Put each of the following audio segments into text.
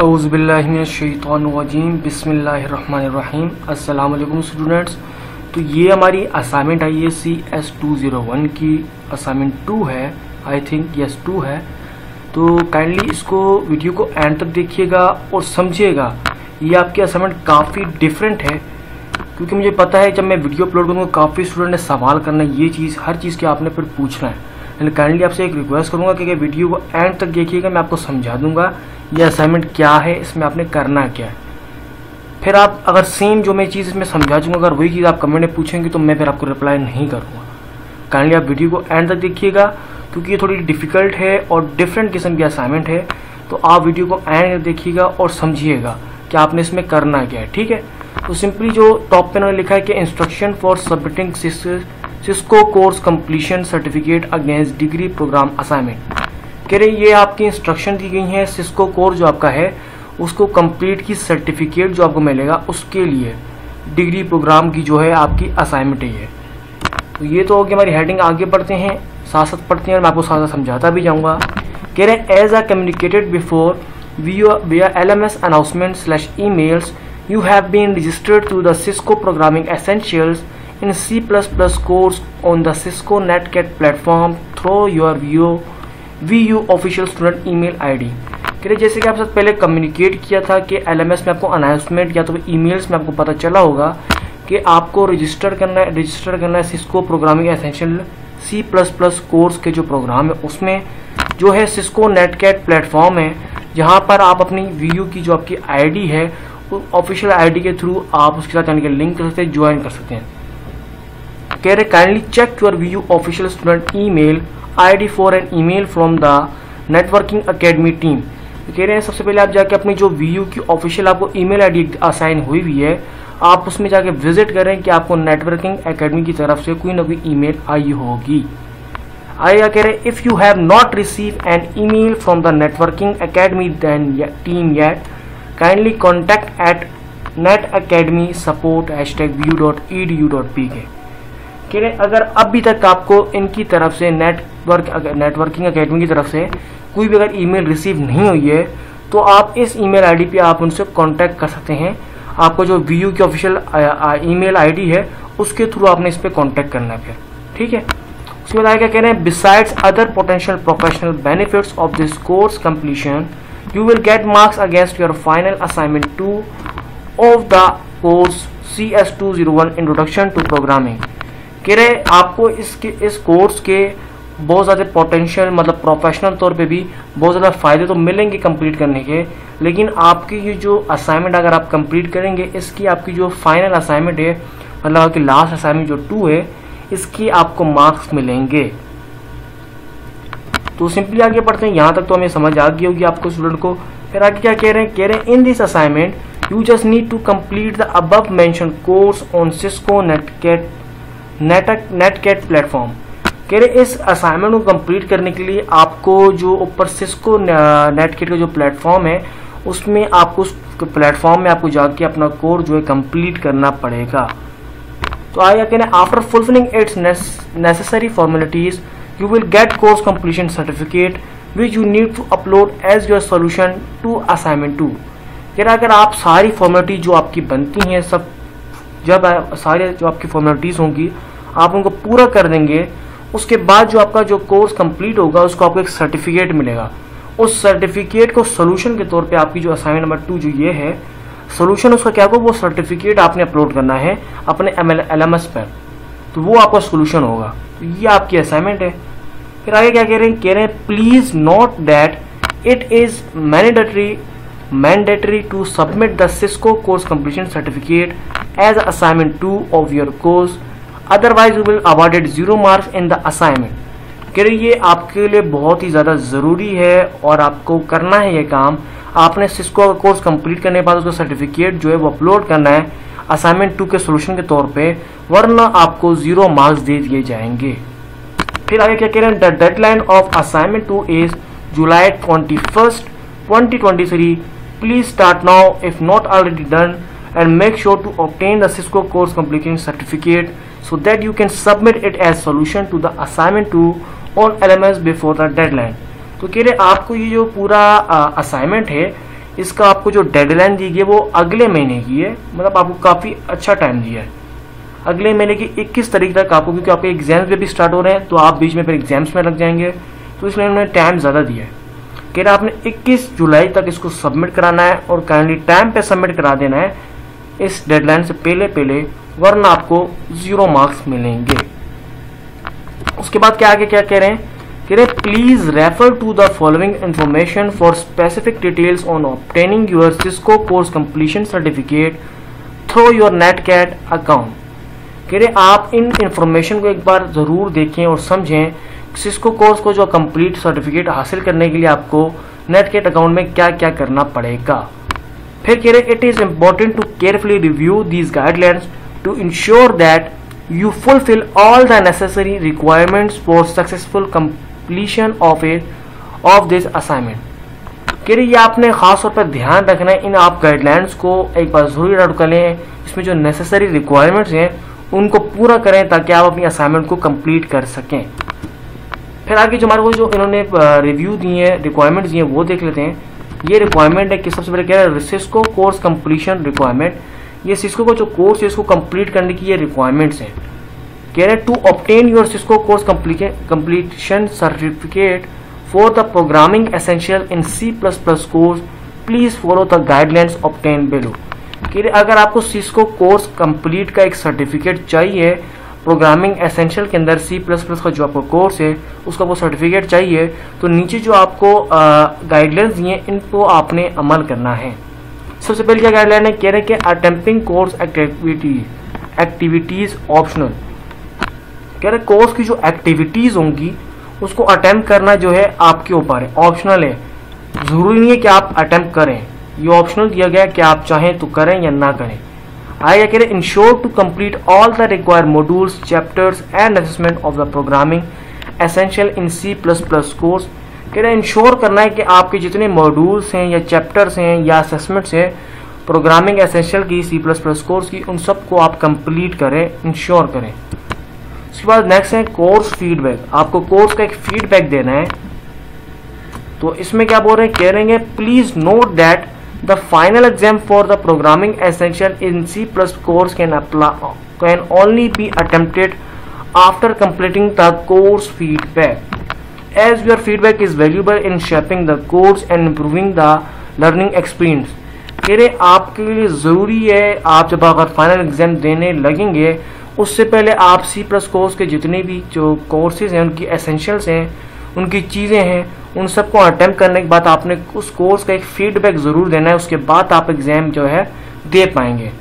औज़ुबिल्लाहिमिनश्शैतानिर्रजीम बिस्मिल्लाहिर्रहमानिर्रहीम। अस्सलाम वालेकुम स्टूडेंट्स। तो ये हमारी असाइनमेंट IAC S201 की असाइनमेंट 2 है, आई थिंक यस 2 है। तो काइंडली इसको वीडियो को एंड तक देखिएगा और समझिएगा। ये आपकी असाइनमेंट काफ़ी डिफरेंट है क्योंकि मुझे पता है जब मैं वीडियो अपलोड करूँगा काफ़ी स्टूडेंट ने सवाल करना है, ये चीज़ हर चीज़ के आपने फिर पूछना है। काइंडली आपसे एक रिक्वेस्ट करूंगा कि वीडियो को एंड तक देखिएगा, मैं आपको समझा दूंगा ये असाइनमेंट क्या है, इसमें आपने करना क्या है। फिर आप अगर सेम जो मैं चीज़ इसमें समझा दूंगा अगर वही चीज़ आप कमेंट में पूछेंगे तो मैं फिर आपको रिप्लाई नहीं करूँगा। काइंडली आप वीडियो को एंड तक देखिएगा क्योंकि ये थोड़ी डिफिकल्ट है और डिफरेंट किस्म की असाइनमेंट है। तो आप वीडियो को एंड तक देखिएगा और समझिएगा कि आपने इसमें करना क्या है, ठीक है। तो सिंपली जो टॉप पे उन्होंने लिखा है कि instruction for submitting Cisco course completion certificate against degree program assignment. कह रहे ये आपकी इंस्ट्रक्शन दी गई है सिस्को कोर्स जो आपका है उसको कंप्लीट की सर्टिफिकेट जो आपको मिलेगा उसके लिए डिग्री प्रोग्राम की जो है आपकी असाइनमेंट है ये। तो ये तो होगी हमारी हेडिंग। आगे बढ़ते हैं, साथ साथ पढ़ते हैं और मैं आपको साथ साथ समझाता भी जाऊँगा। कह रहे as uh communicated before via LMS announcement / emails you have been registered to the Cisco Programming Essentials in C++ course on the Cisco Netcat platform through your VU official student email ID। कह रहे जैसे कि आप साथ पहले communicate किया था कि LMS में आपको अनाउंसमेंट या तो ईमेल्स में आपको पता चला होगा कि आपको रजिस्टर करना है Cisco programming essential C++ course के जो प्रोग्राम है उसमें जो है सिस्को नेटकैट प्लेटफॉर्म है जहाँ पर आप अपनी VU की जो आपकी ID है ऑफिशियल ID के थ्रू आप उसके साथ जाने लिंक कर सकते हैं, ज्वाइन कर सकते हैं। कह रहे kindly check your VU official student email ID for an email from the networking academy team. कह रहे हैं सबसे पहले आप जाके अपनी जो VU की ऑफिशियल आपको ईमेल ID असाइन हुई है आप उसमें जाके विजिट करें कि आपको नेटवर्किंग अकेडमी की तरफ से कोई ना कोई ईमेल आई होगी। आइए कह रहे if you have not receive an email from the networking academy team yet kindly contact at netacademy_support@vu.edu.pk। कह रहे अगर अभी तक आपको इनकी तरफ से नेटवर्किंग अकेडमी की तरफ से कोई भी अगर ईमेल रिसीव नहीं हुई है तो आप इस ईमेल आईडी पे आप उनसे कांटेक्ट कर सकते हैं। आपको जो VU की ऑफिशियल ईमेल आईडी है उसके थ्रू आपने इस पे कांटेक्ट करना है फिर, ठीक है। उसके बाद क्या कह रहे हैं besides other potential professional benefits of this course completion you will get marks against your final assignment 2 of the course CS201 Introduction to Programming। कह रहे आपको इस कोर्स के बहुत ज़्यादा पोटेंशियल मतलब प्रोफेशनल तौर पे भी बहुत ज़्यादा फ़ायदे तो मिलेंगे कंप्लीट करने के, लेकिन आपकी ये जो असाइनमेंट अगर आप कंप्लीट करेंगे इसकी आपकी जो फाइनल असाइनमेंट है मतलब आपकी लास्ट असाइनमेंट जो 2 है इसकी आपको मार्क्स मिलेंगे। तो सिंपली आगे पढ़ते हैं, यहाँ तक तो हमें समझ आ गई होगी आपको स्टूडेंट को। फिर आगे क्या कह रहे हैं in this assignment you just need to complete the above mention course on Cisco NetAcad platform. कह रहे इस असाइनमेंट को कंप्लीट करने के लिए आपको जो ऊपर सिस्को नेटकैट का जो प्लेटफॉर्म है उसमें आपको उस प्लेटफॉर्म में आपको जाके अपना कोर्स जो है कंप्लीट करना पड़ेगा। तो आगे कह रहे हैं after fulfilling it's necessary formalities you will get course completion certificate which you need to upload as your solution to assignment 2। अगर आप सारी फॉर्मेलिटी जो आपकी बनती हैं सब जब सारे जो आपकी फॉर्मेलिटीज़ होंगी आप उनको पूरा कर देंगे उसके बाद जो आपका जो कोर्स कंप्लीट होगा उसको आपको एक सर्टिफिकेट मिलेगा। उस सर्टिफिकेट को सोल्यूशन के तौर पे आपकी जो असाइनमेंट नंबर 2 जो ये है सोल्यूशन उसका क्या होगा वो सर्टिफिकेट आपने अपलोड करना है अपने LMS पर, तो वो आपका सोल्यूशन होगा। तो ये आपकी असाइनमेंट है। फिर आगे क्या कह रहे हैं please note that it is mandatory to submit the Cisco course completion certificate as assignment 2 of your course otherwise you will awarded 0 marks in the assignment. कह रहे ये आपके लिए बहुत ही ज़्यादा ज़रूरी है और आपको करना है ये काम। आपने सिस्को का कोर्स कंप्लीट करने के बाद उसका सर्टिफिकेट जो है वो अपलोड करना है असाइनमेंट 2 के सोल्यूशन के तौर पे, वरना आपको 0 मार्क्स दे दिए जाएंगे। फिर आगे क्या कह रहे हैं the deadline of assignment 2 is July 21, 2023। Please start now if not already done and make sure to obtain the Cisco course completion certificate so that you can submit it as solution to the assignment 2 on LMS before the deadline. तो कह रहे आपको ये जो पूरा assignment है इसका आपको जो डेडलाइन दी गई है वो अगले महीने की है, मतलब आपको काफ़ी अच्छा टाइम दिया है। अगले महीने की 21 तारीख तक आपको, क्योंकि आपके एग्जाम्स भी स्टार्ट हो रहे हैं तो आप बीच में फिर एग्जाम्स में लग जाएंगे, तो इसलिए उन्होंने टाइम ज़्यादा दिया है। कह रहे आपने 21 जुलाई तक इसको सबमिट कराना है और काइंडली टाइम पे सबमिट करा देना है इस डेडलाइन से पहले, वरना आपको 0 मार्क्स मिलेंगे। उसके बाद क्या आगे क्या कह रहे हैं, कह रहे please refer to the following information for specific details on obtaining your Cisco course completion certificate through your NetAcad account. कह रहे आप इन इंफॉर्मेशन को एक बार जरूर देखें और समझें, सिस्को कोर्स को जो कंप्लीट सर्टिफिकेट हासिल करने के लिए आपको नेटकैट अकाउंट में क्या क्या करना पड़ेगा। फिर कह रहे it is important to carefully review these guidelines to ensure that you fulfill all the necessary requirements for successful completion of this assignment। कह रही ये आपने खास तौर पर ध्यान रखना है, इन आप गाइडलाइंस को एक बार जरूर नोट कर लें, इसमें जो नेसेसरी रिक्वायरमेंट्स हैं उनको पूरा करें ताकि आप अपनी असाइनमेंट को कंप्लीट कर सकें। फिर आगे जो हमारे को जो इन्होंने रिव्यू दी है, रिक्वायरमेंट्स दी हैं, वो देख लेते हैं। ये रिक्वायरमेंट है कि सबसे पहले क्या है, सिस्को कोर्स कंप्लीशन रिक्वायरमेंट। ये सिस्को का जो कोर्स है इसको कंप्लीट करने की ये रिक्वायरमेंट्स हैं। कह रहे to obtain your Cisco course completion certificate for the programming essential in C++ course please follow the guidelines obtain below. कह रहे अगर आपको सिस्को कोर्स कंप्लीट का एक सर्टिफिकेट चाहिए प्रोग्रामिंग एसेंशियल के अंदर C++ का जो आपका कोर्स है उसका वो सर्टिफिकेट चाहिए, तो नीचे जो आपको गाइडलाइंस दिए इनको आपने अमल करना है। सबसे पहले क्या गाइडलाइन है, कह रहे हैं कि अटेम्प्टिंग कोर्स एक्टिविटीज ऑप्शनल। कह रहे कोर्स की जो एक्टिविटीज होंगी उसको अटेम्प्ट करना जो है आपके ऊपर है, ऑप्शनल है, जरूरी नहीं है कि आप अटेम्प्ट करें, ये ऑप्शनल दिया गया है कि आप चाहें तो करें या ना करें। आगे कह रहे ensure to complete all the required modules chapters and assessment of the programming essential in C++ course. कह रहे इंश्योर करना है कि आपके जितने मॉड्यूल्स हैं या चैप्टर्स हैं या असेसमेंट्स हैं प्रोग्रामिंग एसेंशियल की C++ कोर्स की, उन सबको आप कंप्लीट करें, इंश्योर करें। उसके बाद नेक्स्ट है कोर्स फीडबैक। आपको कोर्स का एक फीडबैक देना है, तो इसमें क्या बोल रहे हैं, कह रहे हैं please note that the final exam for the programming essential in C++ course can only B attempted after completing the course feedback as your feedback is valuable in shaping the course and improving the learning experience। कह रहे आपके लिए ज़रूरी है, आप जब अगर final exam देने लगेंगे उससे पहले आप C+ कोर्स के जितने भी जो कोर्सेज हैं उनकी एसेंशियल्स हैं, उनकी चीज़ें हैं, उन सबको अटेम्प्ट करने के बाद आपने उस कोर्स का एक फीडबैक ज़रूर देना है, उसके बाद आप एग्ज़ाम जो है दे पाएंगे।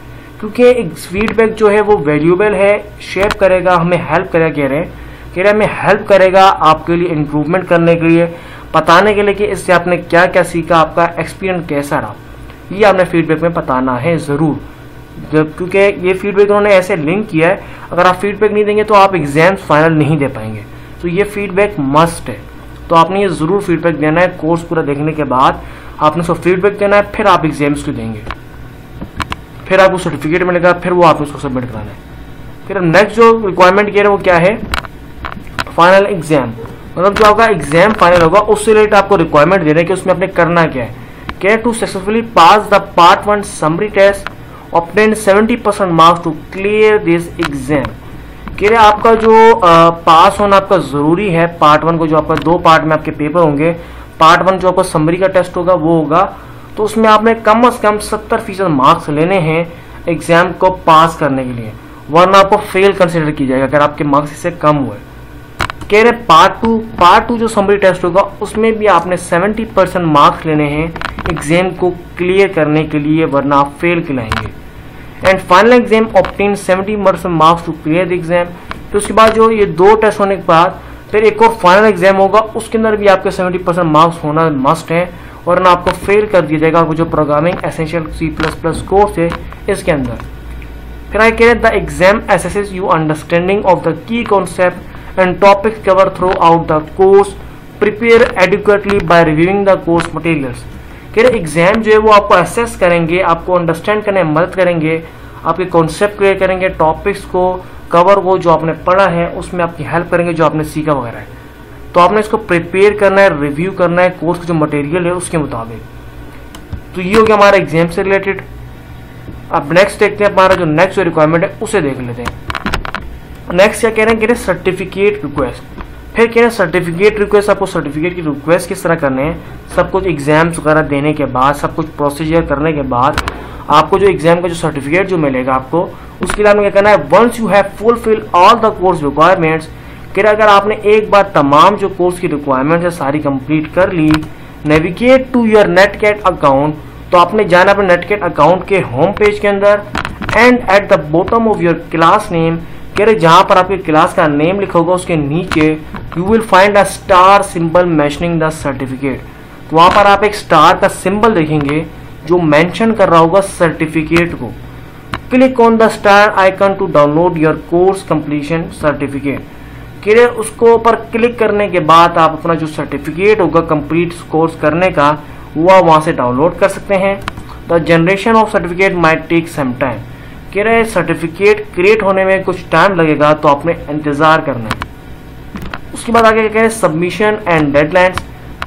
क्योंकि एक फीडबैक जो है वो वैल्यूएबल है, शेप करेगा, हमें हेल्प करेगा। कह रहे हमें हेल्प करेगा आपके लिए इम्प्रूवमेंट करने के लिए, बताने के लिए कि इससे आपने क्या क्या सीखा, आपका एक्सपीरियंस कैसा रहा, ये आपने फीडबैक में बताना है ज़रूर। जब क्योंकि ये फीडबैक उन्होंने ऐसे लिंक किया है, अगर आप फीडबैक नहीं देंगे तो आप एग्जाम्स फाइनल नहीं दे पाएंगे, तो ये फीडबैक मस्ट है। तो आपने ये ज़रूर फीडबैक देना है, कोर्स पूरा देखने के बाद आपने उसको फीडबैक देना है, फिर आप एग्जाम्स को देंगे, फिर आपको सर्टिफिकेट मिलेगा, फिर वो आपको उसको सबमिट कराना है। फिर नेक्स्ट जो रिक्वायरमेंट कह रहे हैं वो क्या है, फाइनल एग्जाम, मतलब जो आपका एग्जाम फाइनल होगा उससे रिलेटेड आपको रिक्वायरमेंट दे रहे हैं कि उसमें आपने करना क्या है। क्या to successfully pass the part 1 summary test obtain 70% marks to clear this exam. कह रहे आपका जो पास होना आपका जरूरी है पार्ट 1 को, जो आपका 2 पार्ट में आपके पेपर होंगे। पार्ट 1 जो आपका समरी का टेस्ट होगा वो होगा, तो उसमें आपने कम से कम 70% मार्क्स लेने हैं एग्जाम को पास करने के लिए, वरना आपको फेल कंसिडर की जाएगा अगर आपके मार्क्स इससे कम हुए। कह रहे पार्ट टू जो समरी टेस्ट होगा उसमें भी आपने 70% मार्क्स लेने हैं एग्जाम को क्लियर करने के लिए, वरना आप फेल कहलाएंगे। And final exam obtain 70% marks to clear the exam. तो उसके बाद जो ये 2 टेस्ट होने के बाद फिर एक और फाइनल एग्जाम होगा, उसके अंदर भी आपके 70% मार्क्स होना मस्ट है, वरना आपको फेल कर दिया जाएगा जो प्रोग्रामिंग एसेंशियल C++ कोर्स है इसके अंदर। फिर आई कह रहे the exam assesses you understanding of the key concept and topics covered throughout the course, prepare adequately by reviewing the course materials। कह रहे एग्जाम जो है वो आपको असेस करेंगे, आपको अंडरस्टैंड करने में मदद करेंगे, आपके कॉन्सेप्ट क्लियर करेंगे, टॉपिक्स को कवर को जो आपने पढ़ा है उसमें आपकी हेल्प करेंगे, जो आपने सीखा वगैरह है। तो आपने इसको प्रिपेयर करना है, रिव्यू करना है कोर्स का जो मटेरियल है उसके मुताबिक। तो ये हो गया हमारा एग्जाम से रिलेटेड। अब नेक्स्ट देखते हैं, हमारा जो नेक्स्ट रिक्वायरमेंट है उसे देख लेते हैं। नेक्स्ट क्या कह रहे हैं, सर्टिफिकेट रिक्वेस्ट। फिर कह रहे हैं सर्टिफिकेट रिक्वेस्ट, आपको सर्टिफिकेट की रिक्वेस्ट किस तरह करने हैं, सब कुछ एग्जाम्स वगैरह देने के बाद, सब कुछ प्रोसीजर करने के बाद आपको जो एग्जाम का जो सर्टिफिकेट जो मिलेगा आपको, उसके लिए आपने क्या करना है, once you have fulfill all the course requirements, कि अगर आपने एक बार तमाम जो कोर्स की रिक्वायरमेंट्स है सारी कंप्लीट कर ली, navigate to your NetAcad account, तो आपने जाना अपने नेटकैट अकाउंट के होम पेज के अंदर, and at the bottom of your class name, कह रहे जहां पर आपके क्लास का नेम लिखा होगा उसके नीचे you will find a star symbol mentioning the certificate. तो वहां पर आप एक स्टार का सिंबल देखेंगे जो मेंशन कर रहा होगा सर्टिफिकेट को। Click on the star icon to download your course completion certificate. कह रहे उसको पर क्लिक करने के बाद आप अपना जो सर्टिफिकेट होगा कंप्लीट कोर्स करने का वो वहां से डाउनलोड कर सकते हैं। The generation of certificate might take some time. कह रहे सर्टिफिकेट क्रिएट होने में कुछ टाइम लगेगा, तो आपने इंतजार करना है। उसके बाद आगे कह रहे हैं सबमिशन एंड डेडलाइंस।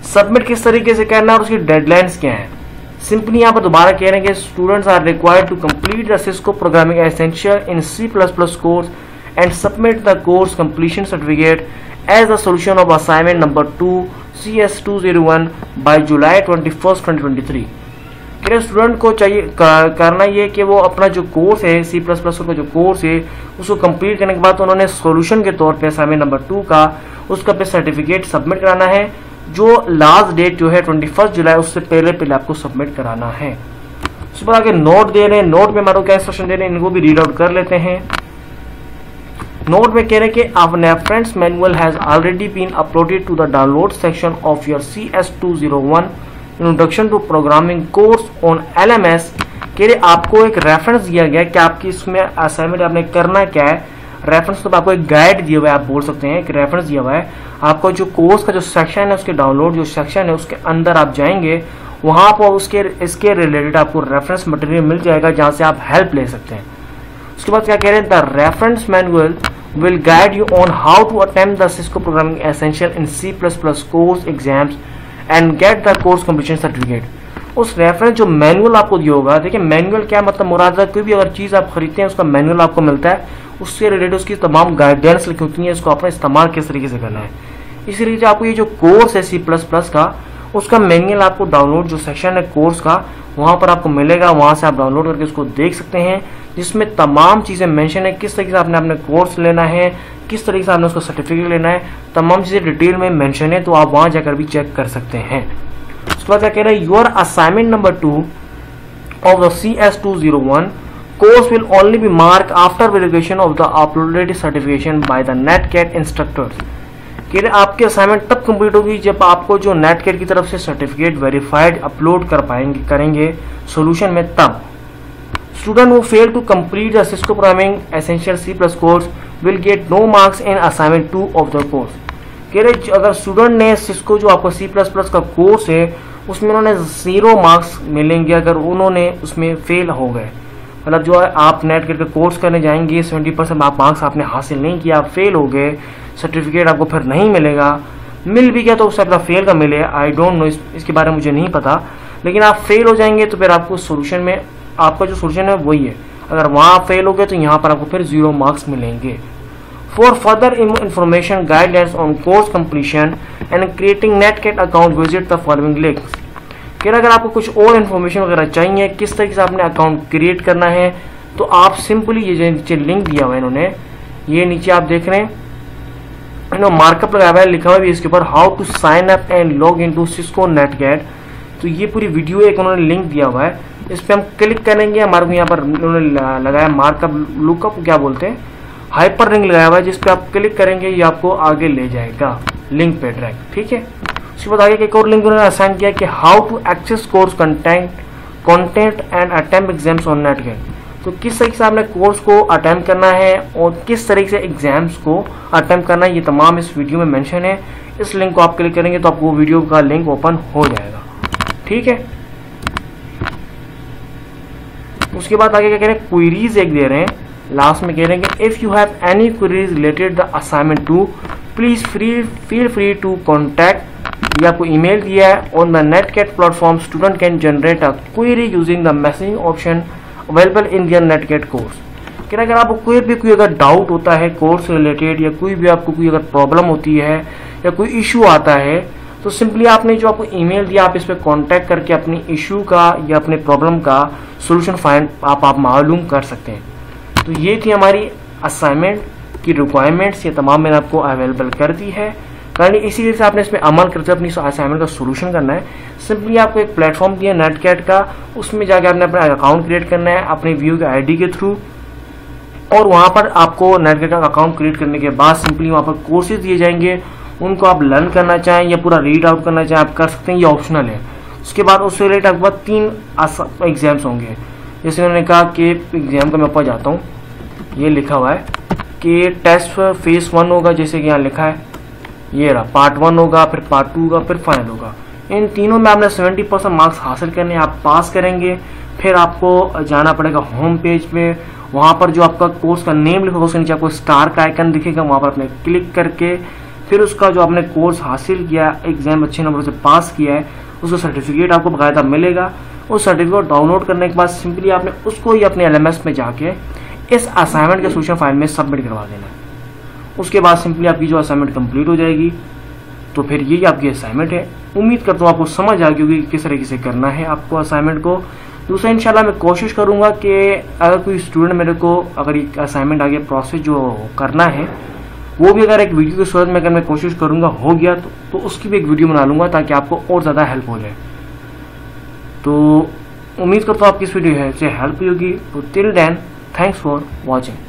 सबमिट किस तरीके से करना है और उसकी डेडलाइंस क्या है। सिंपली यहाँ पर दोबारा कह रहे हैं कि students are required to complete the Cisco programming essential in C++ course and submit the course completion certificate as the solution of assignment number 2 CS201 by July 21, 2023। Student को चाहिए करना ये कि वो अपना जो कोर्स है C++ का जो कोर्स है उसको कंप्लीट करने के बाद उन्होंने सॉल्यूशन के तौर पे असाइनमेंट नंबर 2 का उसका पे सर्टिफिकेट सबमिट कराना है, जो लास्ट डेट जो है 21 जुलाई उससे पहले आपको सबमिट कराना है। उसके बाद आगे नोट दे रहे हैं, नोट में हमारे क्या इंस्ट्रक्शन दे रहे हैं इनको भी रीड आउट कर लेते हैं। नोट में कह रहे हैं कि our reference manual has already been uploaded to the download section of your CS201 introduction to programming course on LMS। कह रहे आपको एक रेफरेंस दिया गया है कि आपकी इसमें असाइनमेंट आपने करना क्या है। रेफरेंस तो आपको एक गाइड दिया हुआ है, आप बोल सकते हैं, एक रेफरेंस दिया हुआ है आपको। जो कोर्स का जो सेक्शन है उसके डाउनलोड जो सेक्शन है उसके अंदर आप जाएंगे, वहां पर उसके इसके रिलेटेड आपको रेफरेंस मटेरियल मिल जाएगा जहां से आप हेल्प ले सकते हैं। उसके बाद क्या कह रहे हैं, the reference manual will guide you on how to attempt the Cisco Programming Essential in C++ course exams and get the course completion certificate। उस रेफरेंस जो मैनुअल आपको दिया होगा, देखिए मैनुअल क्या मतलब मुराद है, कोई भी अगर चीज़ आप खरीदते हैं उसका मैनुअल आपको मिलता है, उससे रिलेटेड उसकी तमाम गाइडेंस लिखी होती है, इसको आपने इस्तेमाल किस तरीके से करना है। इसीलिए आपको ये जो कोर्स है C++ का उसका मैनुअल आपको डाउनलोड जो सेक्शन है कोर्स का वहाँ पर आपको मिलेगा, वहाँ से आप डाउनलोड करके उसको देख सकते हैं, जिसमें तमाम चीज़ें मेंशन है, किस तरीके से आपने अपने कोर्स लेना है, किस तरीके से आपने उसका सर्टिफिकेट लेना है, तमाम चीज़ें डिटेल में मेंशन है, तो आप वहाँ जाकर भी चेक कर सकते हैं। उसके बाद क्या कह रहे हैं, your assignment number 2 of the CS201 course will only be mark after verification of the uploaded certification by the NetAcad instructors. कह रहे आपकी असाइनमेंट तब कंप्लीट होगी जब आपको जो नेटकैट की तरफ से सर्टिफिकेट वेरीफाइड अपलोड करेंगे सॉल्यूशन में, तब student who fail to complete the Cisco Programming Essential C+ course will get no marks in assignment 2 of the course। कह रहे अगर स्टूडेंट ने सिस्को जो आपका C++ का कोर्स है उसमें उन्होंने 0 मार्क्स मिलेंगे अगर उन्होंने उसमें फेल हो गए। मतलब जो आप नेटकैट का कोर्स करने जाएंगे 70% आप मार्क्स आपने हासिल नहीं किया, आप फेल हो गए, सर्टिफिकेट आपको फिर नहीं मिलेगा, मिल भी गया तो उससे अपना फेल का मिले, आई डोंट नो, इसके बारे में मुझे नहीं पता, लेकिन आप फेल हो जाएंगे तो फिर आपको सोल्यूशन में आपका जो सोल्यूशन है वही है, अगर वहाँ आप फेल हो गए तो यहाँ पर आपको फिर 0 मार्क्स मिलेंगे। For further information guidelines on course completion and creating NetAcad account visit the following links. फिर अगर आपको कुछ और इन्फॉर्मेशन वगैरह चाहिए किस तरीके से आपने अकाउंट क्रिएट करना है, तो आप सिंपली ये जो नीचे लिंक दिया हुआ है इन्होंने, ये नीचे आप देख रहे हैं मार्कअप लगाया हुआ है, लिखा हुआ है इसके ऊपर how to sign up and log into Cisco NetAcad. तो ये पूरी वीडियो एक उन्होंने लिंक दिया हुआ है, इस पर हम क्लिक करेंगे, हमारे को यहाँ पर उन्होंने लगाया मार्कअप लुकअप क्या बोलते हैं, हाइपर लिंक लगाया हुआ है, जिस पे आप क्लिक करेंगे ये आपको आगे ले जाएगा लिंक पे डायरेक्ट। ठीक है, उसके बाद आगे एक और लिंक उन्होंने असाइन किया कि how to access course content and attempt exams on NetAcad. तो किस तरीके से आपने कोर्स को अटेम्प्ट करना है और किस तरीके से एग्जाम्स को अटेम्प्ट करना है, ये तमाम इस वीडियो में मेंशन है। इस लिंक को आप क्लिक करेंगे तो आपको वीडियो का लिंक ओपन हो जाएगा। ठीक है, उसके बाद आगे क्या कह रहे हैं, क्वेरीज एक दे रहे हैं, लास्ट में कह रहे हैं कि if you have any queries related the assignment 2 please feel free to contact ये आपको ईमेल दिया है, on the NetAcad platform student can generate a query using the messaging option available in their NetAcad course. कि अगर आपको कोई अगर doubt होता है कोर्स से रिलेटेड, या कोई भी आपको कोई अगर प्रॉब्लम होती है या कोई इशू आता है, तो सिंपली आपने जो आपको ईमेल दिया आप इस पर कॉन्टैक्ट करके अपनी इशू का या अपने प्रॉब्लम का सोल्यूशन फाइंड आप मालूम कर सकते हैं। तो ये थी हमारी असाइनमेंट की रिक्वायरमेंट्स, ये तमाम मैंने आपको अवेलेबल कर दी है। करनी इसी तरह से आपने इसमें अमल करके अपनी असाइनमेंट का सोल्यूशन करना है। सिंपली आपको एक प्लेटफॉर्म दिया नेटकैट का, उसमें जाके आपने अपना अकाउंट क्रिएट करना है अपने व्यू के आईडी के थ्रू, और वहाँ पर आपको नेटकैट का अकाउंट क्रिएट करने के बाद सिंपली वहाँ पर कोर्सेज दिए जाएंगे, उनको आप लर्न करना चाहें या पूरा रीड आउट करना चाहें आप कर सकते हैं, ये ऑप्शनल है। उसके बाद उससे रिलेटेड आपके पास 3 एग्जाम्स होंगे। जैसे उन्होंने कहा कि एग्जाम का मैं ऊपर जाता हूँ, ये लिखा हुआ है कि टेस्ट फेज 1 होगा, जैसे कि यहाँ लिखा है ये रहा, पार्ट 1 होगा, फिर पार्ट 2 होगा, फिर फाइनल होगा। इन तीनों में आपने 70% मार्क्स हासिल करने, आप पास करेंगे। फिर आपको जाना पड़ेगा होम पेज पे, वहाँ पर जो आपका कोर्स का नेम लिखा होगा उसके नीचे आपको स्टार का आइकन दिखेगा, वहाँ पर आपने क्लिक करके फिर उसका जो आपने कोर्स हासिल किया, एग्जाम अच्छे नंबर से पास किया है, उसका सर्टिफिकेट आपको बाकायदा मिलेगा। उस सर्टिफिकेट डाउनलोड करने के बाद सिंपली आपने उसको ही अपने LMS में जाके इस असाइनमेंट के सोल्यूशन फाइल में सबमिट करवा देना है। उसके बाद सिंपली आपकी जो असाइनमेंट कंप्लीट हो जाएगी। तो फिर यही आपकी असाइनमेंट है। उम्मीद करता हूँ आपको समझ आ गई होगी किस तरीके से करना है आपको असाइनमेंट को। दूसरा इंशाल्लाह मैं कोशिश करूँगा कि अगर कोई स्टूडेंट मेरे को अगर एक असाइनमेंट आगे प्रोसेस जो करना है वो भी अगर एक वीडियो की सूरत में अगर मैं कोशिश करूँगा हो गया तो उसकी भी एक वीडियो बना लूँगा ताकि आपको और ज़्यादा हेल्प हो जाए। तो उम्मीद करता हूँ आपकी इस वीडियो से हेल्प होगी। तो till then thanks for watching.